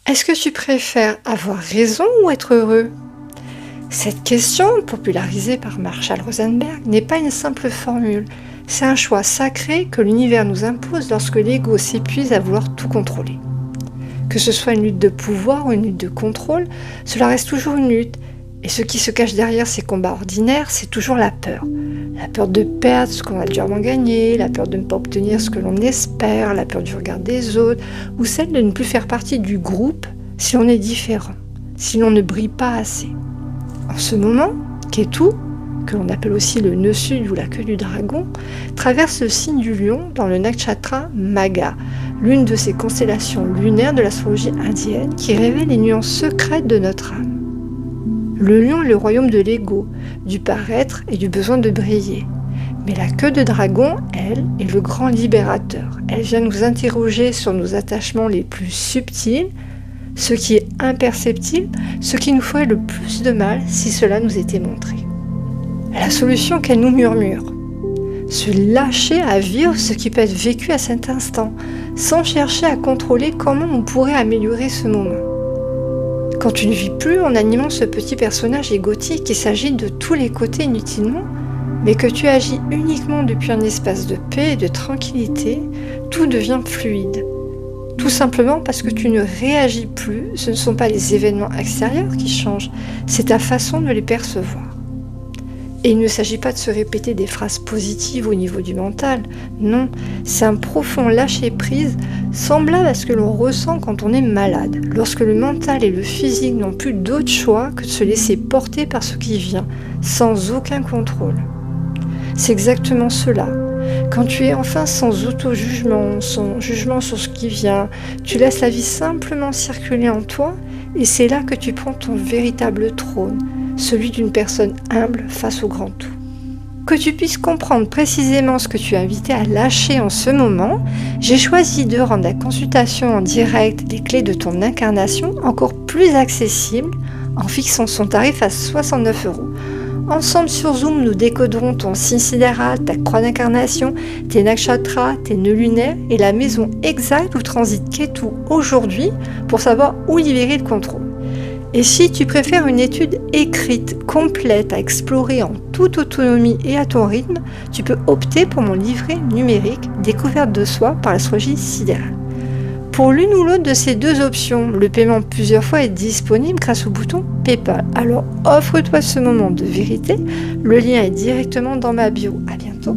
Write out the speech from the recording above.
Est-ce que tu préfères avoir raison ou être heureux? Cette question, popularisée par Marshall Rosenberg, n'est pas une simple formule. C'est un choix sacré que l'univers nous impose lorsque l'ego s'épuise à vouloir tout contrôler. Que ce soit une lutte de pouvoir ou une lutte de contrôle, cela reste toujours une lutte. Et ce qui se cache derrière ces combats ordinaires, c'est toujours la peur. La peur de perdre ce qu'on a durement gagné, la peur de ne pas obtenir ce que l'on espère, la peur du regard des autres, ou celle de ne plus faire partie du groupe si l'on est différent, si l'on ne brille pas assez. En ce moment, Ketu, que l'on appelle aussi le nœud sud ou la queue du dragon, traverse le signe du lion dans le nakshatra Magha, l'une de ces constellations lunaires de l'astrologie indienne qui révèle les nuances secrètes de notre âme. Le lion est le royaume de l'ego, du paraître et du besoin de briller. Mais la queue de dragon, elle, est le grand libérateur. Elle vient nous interroger sur nos attachements les plus subtils, ce qui est imperceptible, ce qui nous ferait le plus de mal si cela nous était montré. La solution qu'elle nous murmure, se lâcher à vivre ce qui peut être vécu à cet instant, sans chercher à contrôler comment on pourrait améliorer ce moment. Quand tu ne vis plus en animant ce petit personnage égotique qui s'agite de tous les côtés inutilement, mais que tu agis uniquement depuis un espace de paix et de tranquillité, tout devient fluide. Tout simplement parce que tu ne réagis plus, ce ne sont pas les événements extérieurs qui changent, c'est ta façon de les percevoir. Et il ne s'agit pas de se répéter des phrases positives au niveau du mental, non, c'est un profond lâcher-prise semblable à ce que l'on ressent quand on est malade, lorsque le mental et le physique n'ont plus d'autre choix que de se laisser porter par ce qui vient, sans aucun contrôle. C'est exactement cela. Quand tu es enfin sans auto-jugement, sans jugement sur ce qui vient, tu laisses la vie simplement circuler en toi et c'est là que tu prends ton véritable trône, celui d'une personne humble face au grand tout. Que tu puisses comprendre précisément ce que tu es invité à lâcher en ce moment, j'ai choisi de rendre la consultation en direct des clés de ton incarnation encore plus accessible en fixant son tarif à 69 €. Ensemble sur Zoom, nous décoderons ton signe sidéral, ta croix d'incarnation, tes nakshatras, tes nœuds lunaires et la maison exacte où transite Ketu aujourd'hui pour savoir où libérer le contrôle. Et si tu préfères une étude écrite, complète, à explorer en toute autonomie et à ton rythme, tu peux opter pour mon livret numérique Découverte de soi par l'astrologie sidérale. Pour l'une ou l'autre de ces deux options, le paiement plusieurs fois est disponible grâce au bouton PayPal. Alors offre-toi ce moment de vérité, le lien est directement dans ma bio. À bientôt.